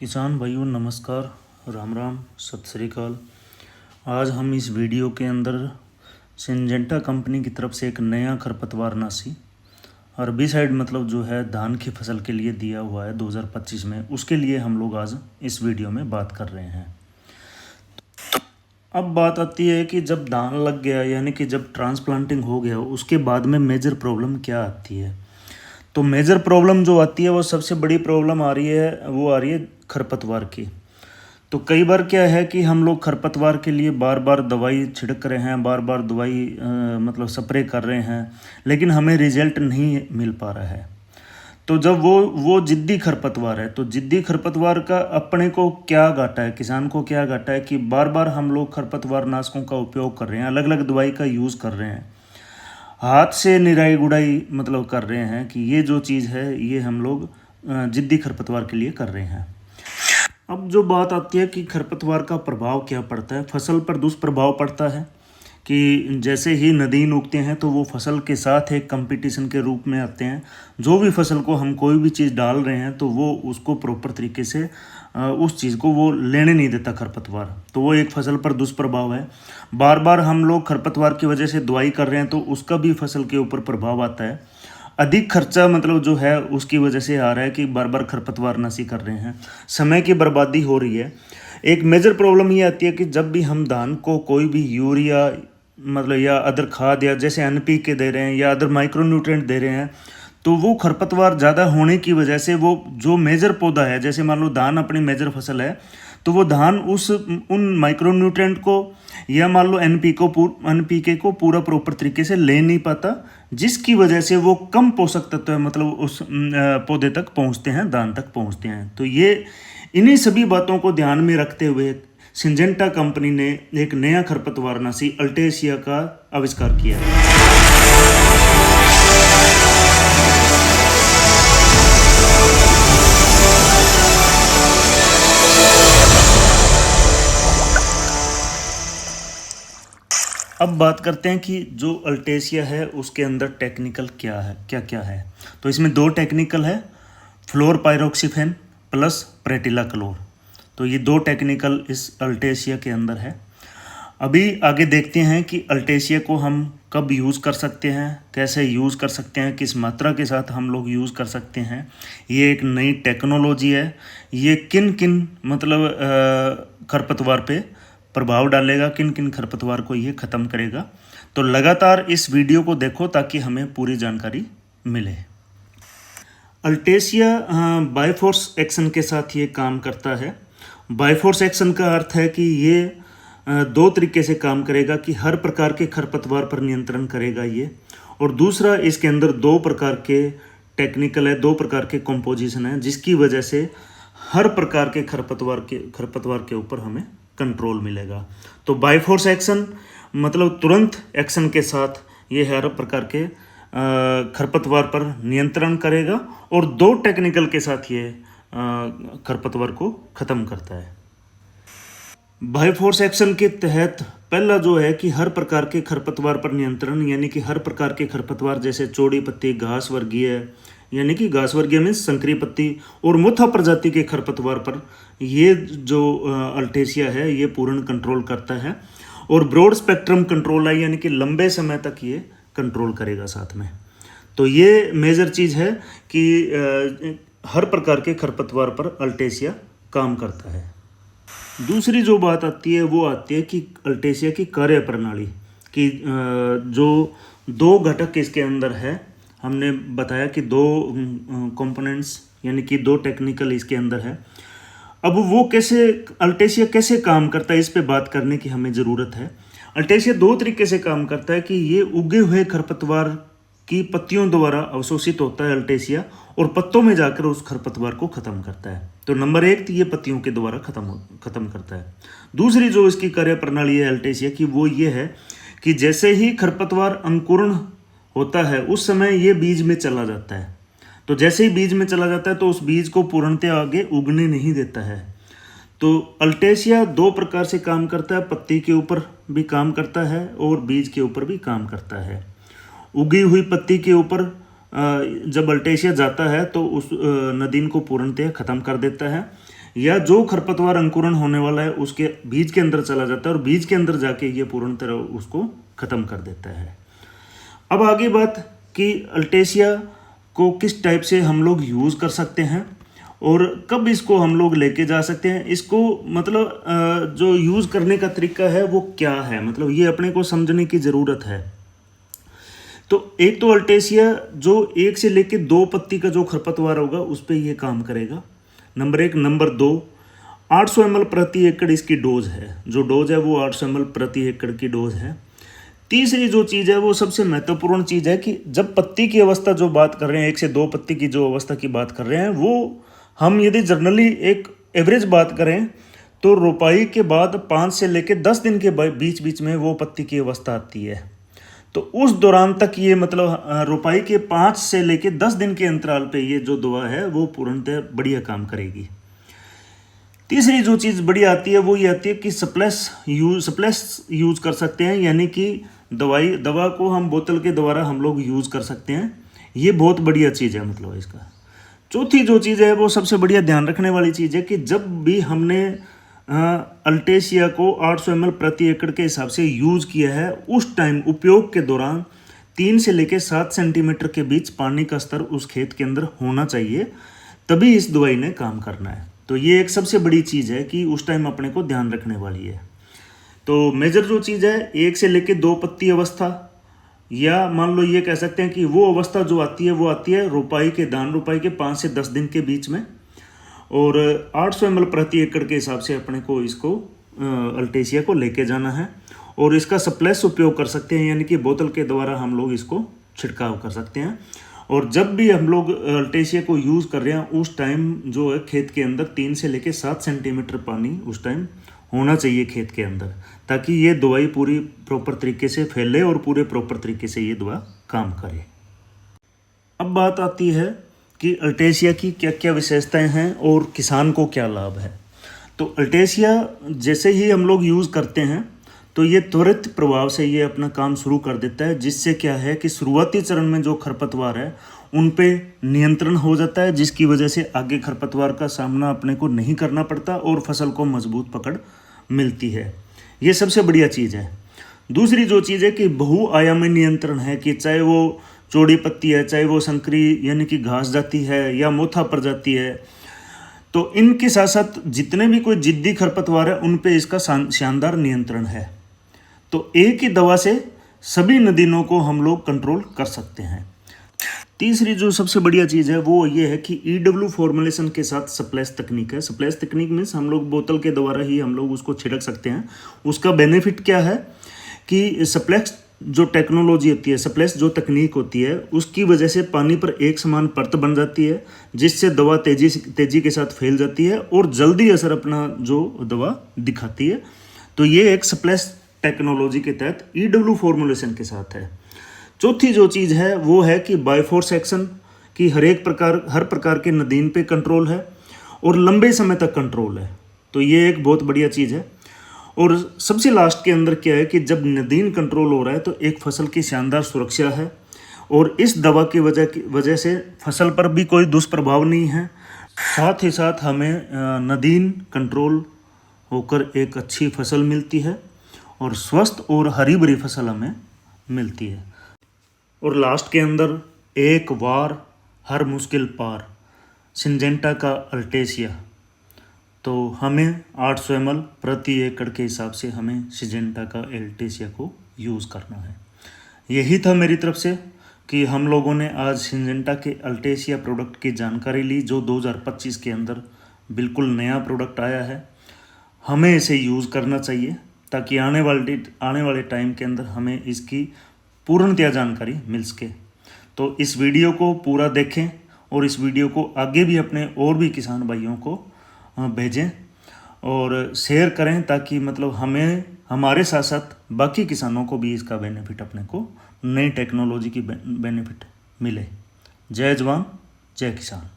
किसान भाइयों नमस्कार, राम राम, सत श्री अकाल। आज हम इस वीडियो के अंदर सिंजेंटा कंपनी की तरफ से एक नया खरपतवार नाशी हर्बिसाइड मतलब जो है धान की फसल के लिए दिया हुआ है 2025 में, उसके लिए हम लोग आज इस वीडियो में बात कर रहे हैं। अब बात आती है कि जब धान लग गया यानी कि जब ट्रांसप्लांटिंग हो गया उसके बाद में मेजर प्रॉब्लम क्या आती है। तो मेजर प्रॉब्लम जो आती है वो सबसे बड़ी प्रॉब्लम आ रही है, वो आ रही है खरपतवार की। तो कई बार क्या है कि हम लोग खरपतवार के लिए बार बार दवाई छिड़क रहे हैं, बार बार दवाई मतलब स्प्रे कर रहे हैं, लेकिन हमें रिजल्ट नहीं मिल पा रहा है। तो जब वो जिद्दी खरपतवार है, तो जिद्दी खरपतवार का अपने को क्या घाटा है, किसान को क्या घाटा है कि बार बार हम लोग खरपतवार नाशकों का उपयोग कर रहे हैं, अलग अलग दवाई का यूज़ कर रहे हैं, हाथ से निराई गुड़ाई मतलब कर रहे हैं कि ये जो चीज़ है ये हम लोग जिद्दी खरपतवार के लिए कर रहे हैं। अब जो बात आती है कि खरपतवार का प्रभाव क्या पड़ता है, फसल पर दुष्प्रभाव पड़ता है कि जैसे ही नदीन उगते हैं तो वो फसल के साथ एक कंपटीशन के रूप में आते हैं। जो भी फसल को हम कोई भी चीज़ डाल रहे हैं तो वो उसको प्रॉपर तरीके से उस चीज़ को वो लेने नहीं देता खरपतवार, तो वो एक फसल पर दुष्प्रभाव है। बार बार हम लोग खरपतवार की वजह से दवाई कर रहे हैं तो उसका भी फसल के ऊपर प्रभाव आता है। अधिक खर्चा मतलब जो है उसकी वजह से आ रहा है कि बार बार खरपतवार नाशी कर रहे हैं, समय की बर्बादी हो रही है। एक मेजर प्रॉब्लम ये आती है कि जब भी हम धान को कोई भी यूरिया मतलब या अदर खाद या जैसे NPK दे रहे हैं या अदर माइक्रोन्यूट्रेंट दे रहे हैं, तो वो खरपतवार ज़्यादा होने की वजह से वो जो मेजर पौधा है, जैसे मान लो धान अपनी मेजर फसल है, तो वो धान उन माइक्रोन्यूट्रेंट को या मान लो NPK को पूरा प्रॉपर तरीके से ले नहीं पाता, जिसकी वजह से वो कम पोषक तत्व मतलब उस पौधे तक पहुंचते हैं, धान तक पहुंचते हैं। तो ये इन्हीं सभी बातों को ध्यान में रखते हुए सिंजेंटा कंपनी ने एक नया खरपतवार नाशी अल्टेशिया का आविष्कार किया है। अब बात करते हैं कि जो अल्टेशिया है उसके अंदर टेक्निकल क्या है, क्या क्या है। तो इसमें दो टेक्निकल है, फ्लोरपाइरोक्सिफेन प्लस प्रेटिलाक्लोर। तो ये दो टेक्निकल इस अल्टेशिया के अंदर है। अभी आगे देखते हैं कि अल्टेशिया को हम कब यूज़ कर सकते हैं, कैसे यूज़ कर सकते हैं, किस मात्रा के साथ हम लोग यूज़ कर सकते हैं। ये एक नई टेक्नोलॉजी है, ये किन किन मतलब खरपतवार पे प्रभाव डालेगा, किन किन खरपतवार को ये ख़त्म करेगा। तो लगातार इस वीडियो को देखो ताकि हमें पूरी जानकारी मिले। अल्टेशिया बायफोर्स एक्शन के साथ ये काम करता है। बायफोर्स एक्शन का अर्थ है कि ये दो तरीके से काम करेगा कि हर प्रकार के खरपतवार पर नियंत्रण करेगा ये, और दूसरा इसके अंदर दो प्रकार के टेक्निकल है, दो प्रकार के कंपोजिशन है, जिसकी वजह से हर प्रकार के खरपतवार के ऊपर हमें कंट्रोल मिलेगा। तो बायफोर्स एक्शन मतलब तुरंत एक्शन के साथ ये हर प्रकार के खरपतवार पर नियंत्रण करेगा, और दो टेक्निकल के साथ ये खरपतवार को ख़त्म करता है। बायफोर्स एक्शन के तहत पहला जो है कि हर प्रकार के खरपतवार पर नियंत्रण, यानी कि हर प्रकार के खरपतवार जैसे चौड़ी पत्ती, घास वर्गीय यानी कि घास वर्गीय में संकरी पत्ती और मुथा प्रजाति के खरपतवार पर ये जो अल्टेशिया है ये पूर्ण कंट्रोल करता है, और ब्रॉड स्पेक्ट्रम कंट्रोल है यानी कि लंबे समय तक ये कंट्रोल करेगा साथ में। तो ये मेजर चीज़ है कि हर प्रकार के खरपतवार पर अल्टेशिया काम करता है। दूसरी जो बात आती है वो आती है कि अल्टेशिया की कार्य प्रणाली की जो दो घटक इसके अंदर है। हमने बताया कि दो कंपोनेंट्स यानी कि दो टेक्निकल इसके अंदर है। अब वो कैसे अल्टेशिया कैसे काम करता है इस पे बात करने की हमें ज़रूरत है। अल्टेशिया दो तरीके से काम करता है कि ये उगे हुए खरपतवार की पत्तियों द्वारा अवशोषित होता है अल्टेशिया, और पत्तों में जाकर उस खरपतवार को ख़त्म करता है। तो नंबर एक तो ये पत्तियों के द्वारा ख़त्म करता है। दूसरी जो इसकी कार्य प्रणाली है अल्टेशिया की वो ये है कि जैसे ही खरपतवार अंकुरण होता है उस समय ये बीज में चला जाता है। तो जैसे ही बीज में चला जाता है तो उस बीज को पूर्णतः आगे उगने नहीं देता है। तो अल्टेशिया दो प्रकार से काम करता है, पत्ती के ऊपर भी काम करता है और बीज के ऊपर भी काम करता है। उगी हुई पत्ती के ऊपर जब अल्टेशिया जाता है तो उस नदीन को पूर्णतः ख़त्म कर देता है। या जो खरपतवार अंकुरण होने वाला है उसके बीज के अंदर चला जाता है और बीज के अंदर जाके ये पूर्ण तरह उसको ख़त्म कर देता है। अब आगे बात कि अल्टेशिया को किस टाइप से हम लोग यूज़ कर सकते हैं और कब इसको हम लोग लेके जा सकते हैं। इसको मतलब जो यूज़ करने का तरीका है वो क्या है, मतलब ये अपने को समझने की ज़रूरत है। तो एक तो अल्टेशिया जो 1 से लेके 2 पत्ती का जो खरपतवार होगा उस पर ये काम करेगा, नंबर 1। नंबर 2, 800 ml प्रति एकड़ इसकी डोज है, जो डोज है वो 800 ml प्रति एकड़ की डोज है। तीसरी जो चीज़ है वो सबसे महत्वपूर्ण चीज़ है कि जब पत्ती की अवस्था जो बात कर रहे हैं, 1 से 2 पत्ती की जो अवस्था की बात कर रहे हैं, वो हम यदि जनरली एक एवरेज बात करें तो रोपाई के बाद 5 से लेके 10 दिन के बीच बीच में वो पत्ती की अवस्था आती है। तो उस दौरान तक ये मतलब रोपाई के 5 से लेके 10 दिन के अंतराल पे ये जो दवा है वो पूर्णतः बढ़िया काम करेगी। तीसरी जो चीज़ बढ़िया आती है वो ये आती है कि सप्लेस यूज़ कर सकते हैं, यानी कि दवा को हम बोतल के द्वारा हम लोग यूज़ कर सकते हैं। ये बहुत बढ़िया चीज़ है मतलब इसका। चौथी जो चीज़ है वो सबसे बढ़िया ध्यान रखने वाली चीज़ है कि जब भी हमने अल्टेशिया को 800 ml प्रति एकड़ के हिसाब से यूज़ किया है, उस टाइम उपयोग के दौरान 3 से लेकर 7 सेंटीमीटर के बीच पानी का स्तर उस खेत के अंदर होना चाहिए, तभी इस दवाई ने काम करना है। तो ये एक सबसे बड़ी चीज़ है कि उस टाइम अपने को ध्यान रखने वाली है। तो मेजर जो चीज़ है 1 से लेकर 2 पत्ती अवस्था, या मान लो ये कह सकते हैं कि वो अवस्था जो आती है वो आती है रोपाई के 5 से 10 दिन के बीच में, और 800 ml प्रति एकड़ के हिसाब से अपने को इसको अल्टेशिया को लेके जाना है और इसका सप्लेस उपयोग कर सकते हैं, यानी कि बोतल के द्वारा हम लोग इसको छिड़काव कर सकते हैं। और जब भी हम लोग अल्टेशिया को यूज़ कर रहे हैं उस टाइम जो है खेत के अंदर 3 से लेकर 7 सेंटीमीटर पानी उस टाइम होना चाहिए खेत के अंदर, ताकि ये दवाई पूरी प्रॉपर तरीके से फैले और पूरे प्रॉपर तरीके से ये दवा काम करे। अब बात आती है कि अल्टेशिया की क्या क्या विशेषताएं हैं और किसान को क्या लाभ है। तो अल्टेशिया जैसे ही हम लोग यूज़ करते हैं तो ये त्वरित प्रभाव से ये अपना काम शुरू कर देता है, जिससे क्या है कि शुरुआती चरण में जो खरपतवार है उन पे नियंत्रण हो जाता है, जिसकी वजह से आगे खरपतवार का सामना अपने को नहीं करना पड़ता और फसल को मजबूत पकड़ मिलती है। ये सबसे बढ़िया चीज़ है। दूसरी जो चीज़ है कि बहुआयामी नियंत्रण है, कि चाहे वो चौड़ी पत्ती है, चाहे वो संकरी यानी कि घास जाती है या मोथा प्रजाति है, तो इनके साथ साथ जितने भी कोई जिद्दी खरपतवार है उन पे इसका शानदार नियंत्रण है। तो एक ही दवा से सभी नदीनों को हम लोग कंट्रोल कर सकते हैं। तीसरी जो सबसे बढ़िया चीज़ है वो ये है कि EW फॉर्मुलेशन के साथ सप्लेस तकनीक है। सप्लेस तकनीक मीन्स हम लोग बोतल के द्वारा ही हम लोग उसको छिड़क सकते हैं। उसका बेनिफिट क्या है कि सप्लेस जो टेक्नोलॉजी होती है, सप्लेस जो तकनीक होती है, उसकी वजह से पानी पर एक समान परत बन जाती है, जिससे दवा तेजी के साथ फैल जाती है और जल्दी असर अपना जो दवा दिखाती है। तो ये एक सप्लेस टेक्नोलॉजी के तहत EW फॉर्मुलेशन के साथ है। चौथी जो चीज़ है वो है कि बायफोर्स एक्शन की हर प्रकार के नदीन पे कंट्रोल है और लंबे समय तक कंट्रोल है। तो ये एक बहुत बढ़िया चीज़ है। और सबसे लास्ट के अंदर क्या है कि जब नदीन कंट्रोल हो रहा है तो एक फसल की शानदार सुरक्षा है और इस दवा की वजह से फसल पर भी कोई दुष्प्रभाव नहीं है। साथ ही साथ हमें नदीन कंट्रोल होकर एक अच्छी फसल मिलती है और स्वस्थ और हरी भरी फसल हमें मिलती है। और लास्ट के अंदर एक बार हर मुश्किल पार, सिंजेंटा का अल्टेशिया। तो हमें 800 ml प्रति एकड़ के हिसाब से हमें सिंजेंटा का अल्टेशिया को यूज़ करना है। यही था मेरी तरफ से कि हम लोगों ने आज सिंजेंटा के अल्टेशिया प्रोडक्ट की जानकारी ली, जो 2025 के अंदर बिल्कुल नया प्रोडक्ट आया है। हमें इसे यूज़ करना चाहिए ताकि आने वाले टाइम के अंदर हमें इसकी पूर्णतया जानकारी मिल सके। तो इस वीडियो को पूरा देखें और इस वीडियो को आगे भी अपने और भी किसान भाइयों को भेजें और शेयर करें, ताकि मतलब हमें हमारे साथ साथ बाकी किसानों को भी इसका बेनिफिट, अपने को नई टेक्नोलॉजी की बेनिफिट मिले। जय जवान जय किसान।